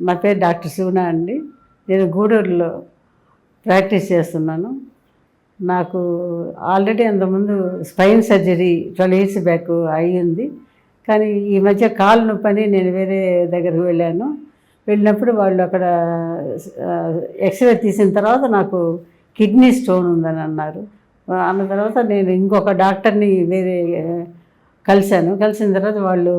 నా పేరు డాక్టర్ శివనా అండి. నేను గూడూరులో ప్రాక్టీస్ చేస్తున్నాను. నాకు ఆల్రెడీ అంతకుముందు స్పైన్ సర్జరీ 12 ఇయర్స్ బ్యాక్ అయ్యింది. కానీ ఈ మధ్య కాలు నొప్పని నేను వేరే దగ్గరికి వెళ్ళినప్పుడు వాళ్ళు అక్కడ ఎక్స్రే తీసిన తర్వాత నాకు కిడ్నీ స్టోన్ ఉందని అన్నారు. అన్న తర్వాత నేను ఇంకొక డాక్టర్ని వేరే కలిసిన తర్వాత వాళ్ళు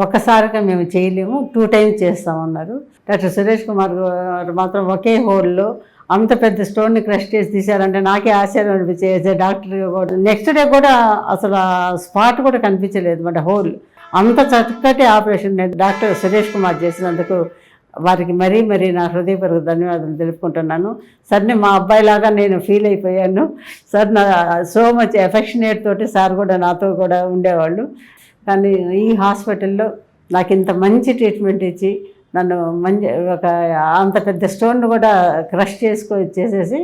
ఒక్కసారిగా మేము చేయలేము, 2 టైమ్స్ చేస్తామన్నారు. డాక్టర్ సురేష్ కుమార్ గారు మాత్రం ఒకే హోల్లో అంత పెద్ద స్టోన్ని క్రష్ చేసి తీశారంటే నాకే ఆశ్చర్యం అనిపించేది. డాక్టర్ కూడా నెక్స్ట్ డే కూడా అసలు ఆ స్పాట్ కూడా కనిపించలేదు, మన హోల్ అంత చక్కటి ఆపరేషన్ డాక్టర్ సురేష్ కుమార్ చేసినందుకు వారికి మరీ నా హృదయపూర్వక ధన్యవాదాలు తెలుపుకుంటున్నాను. సార్ని మా అబ్బాయిలాగా నేను ఫీల్ అయిపోయాను. సార్ నా సో మచ్ ఎఫెక్షనేట్ తోటి సార్ కూడా నాతో కూడా ఉండేవాళ్ళు. కానీ ఈ హాస్పిటల్లో నాకు ఇంత మంచి ట్రీట్మెంట్ ఇచ్చి నన్ను ఒక అంత పెద్ద స్టోన్ కూడా క్రష్ చేసేసి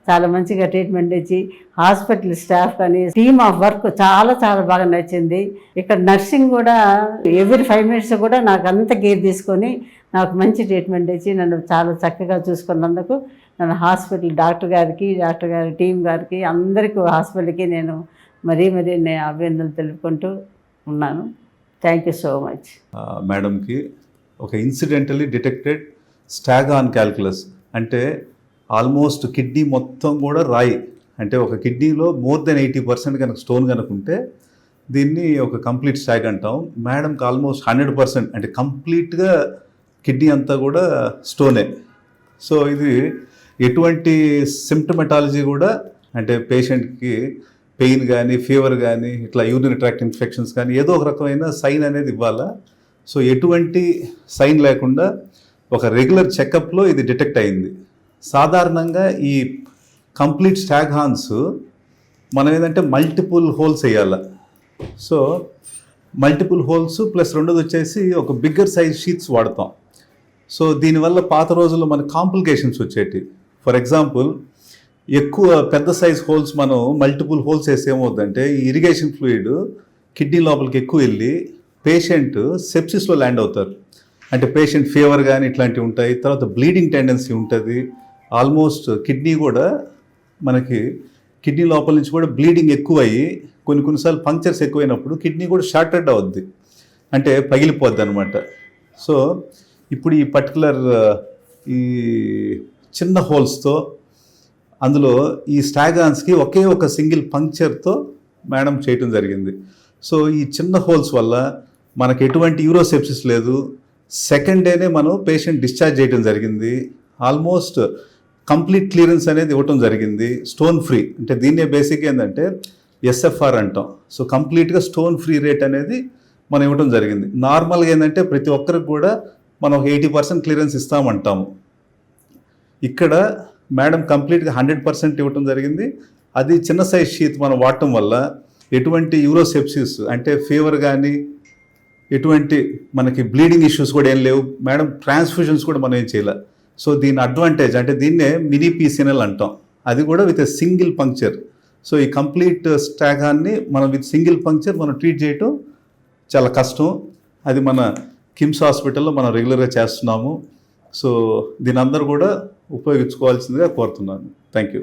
చాలా మంచిగా ట్రీట్మెంట్ ఇచ్చి హాస్పిటల్ స్టాఫ్ కానీ టీమ్ ఆఫ్ వర్క్ చాలా బాగా నచ్చింది. ఇక్కడ నర్సింగ్ కూడా ఎవ్రీ 5 minutes కూడా నాకు అంత కేర్ తీసుకొని నాకు మంచి ట్రీట్మెంట్ ఇచ్చి నన్ను చాలా చక్కగా చూసుకున్నందుకు నన్ను హాస్పిటల్ డాక్టర్ గారి టీం గారికి అందరికీ హాస్పిటల్కి నేను మరీ నేను అభినందనలు తెలుపుకుంటూ ఉన్నాను. Thank you so much. మేడంకి ఒక ఇన్సిడెంటలీ డిటెక్టెడ్ స్టాగాన్ క్యాల్కులస్ అంటే ఆల్మోస్ట్ కిడ్నీ మొత్తం కూడా రాయి, అంటే ఒక కిడ్నీలో మోర్ దెన్ 80% కనుక స్టోన్ కనుక ఉంటే దీన్ని ఒక కంప్లీట్ స్టాగ్ అంటాం. మేడంకి ఆల్మోస్ట్ 100% అంటే కంప్లీట్గా కిడ్నీ అంతా కూడా స్టోనే. సో ఇది ఎటువంటి సిమ్టమెటాలజీ కూడా అంటే పేషెంట్కి పెయిన్ కానీ ఫీవర్ కానీ ఇట్లా యూరినరీ ట్రాక్ట్ ఇన్ఫెక్షన్స్ కానీ ఏదో ఒక రకమైన సైన్ అనేది ఇవ్వాలా. సో ఎటువంటి సైన్ లేకుండా ఒక రెగ్యులర్ చెకప్లో ఇది డిటెక్ట్ అయింది. సాధారణంగా ఈ కంప్లీట్ స్టాగ్ హార్న్స్ మనం ఏంటంటే మల్టిపుల్ హోల్స్ వేయాలి. సో మల్టిపుల్ హోల్స్ ప్లస్ రెండోది వచ్చేసి ఒక బిగ్గర్ సైజ్ షీట్స్ వాడతాం. సో దీనివల్ల పాత రోజుల్లో మనకు కాంప్లికేషన్స్ వచ్చేటి. ఫర్ ఎగ్జాంపుల్ ఎక్కువ పెద్ద సైజ్ హోల్స్ మనం మల్టిపుల్ హోల్స్ వేస్తే ఏమవుతుందంటే ఈ ఇరిగేషన్ ఫ్లూయిడ్ కిడ్నీ లోపలికి ఎక్కువ వెళ్ళి పేషెంట్ సెప్సిస్లో ల్యాండ్ అవుతారు. అంటే పేషెంట్ ఫీవర్ కానీ ఇట్లాంటివి ఉంటాయి, తర్వాత బ్లీడింగ్ టెండెన్సీ ఉంటుంది. ఆల్మోస్ట్ కిడ్నీ కూడా మనకి కిడ్నీ లోపల నుంచి కూడా బ్లీడింగ్ ఎక్కువ అయ్యి కొన్నిసార్లు పంక్చర్స్ ఎక్కువైనప్పుడు కిడ్నీ కూడా షార్టెడ్ అవుద్ది, అంటే పగిలిపోద్ది అనమాట. సో ఇప్పుడు ఈ పర్టికులర్ ఈ చిన్న హోల్స్తో అందులో ఈ స్టాగాన్స్కి ఒకే ఒక సింగిల్ పంక్చర్తో మేడం చేయటం జరిగింది. సో ఈ చిన్న హోల్స్ వల్ల మనకు ఎటువంటి యూరోసెప్సిస్ లేదు. సెకండ్ డేనే మనం పేషెంట్ డిశ్చార్జ్ చేయడం జరిగింది. ఆల్మోస్ట్ కంప్లీట్ క్లియరెన్స్ అనేది ఇవ్వటం జరిగింది, స్టోన్ ఫ్రీ. అంటే దీన్నే బేసిక్ ఏంటంటే ఎస్ఎఫ్ఆర్ అంటాం. సో కంప్లీట్గా స్టోన్ ఫ్రీ రేట్ అనేది మనం ఇవ్వటం జరిగింది. నార్మల్గా ఏంటంటే ప్రతి ఒక్కరికి కూడా మనం 80% క్లియరెన్స్ ఇస్తామంటాము. ఇక్కడ మేడం కంప్లీట్గా 100% ఇవ్వటం జరిగింది. అది చిన్న సైజ్ షీట్ మనం వాడటం వల్ల ఎటువంటి యూరోసెప్సిస్ అంటే ఫీవర్ కానీ ఎటువంటి మనకి బ్లీడింగ్ ఇష్యూస్ కూడా ఏం లేవు. మేడం ట్రాన్స్ఫ్యూజన్స్ కూడా మనం ఏం చేయలే. సో దీని అడ్వాంటేజ్ అంటే దీన్నే మినీ పీసీఎన్ఎల్ అంటాం, అది కూడా with a single puncture. So ఈ కంప్లీట్ స్టాగాన్ని మనం విత్ సింగిల్ పంక్చర్ మనం ట్రీట్ చేయటం చాలా కష్టం. అది మన కిమ్స్ హాస్పిటల్లో మనం రెగ్యులర్గా చేస్తున్నాము. సో దీని అందరూ కూడా ఉపయోగించుకోవాల్సిందిగా కోరుతున్నాను. Thank you.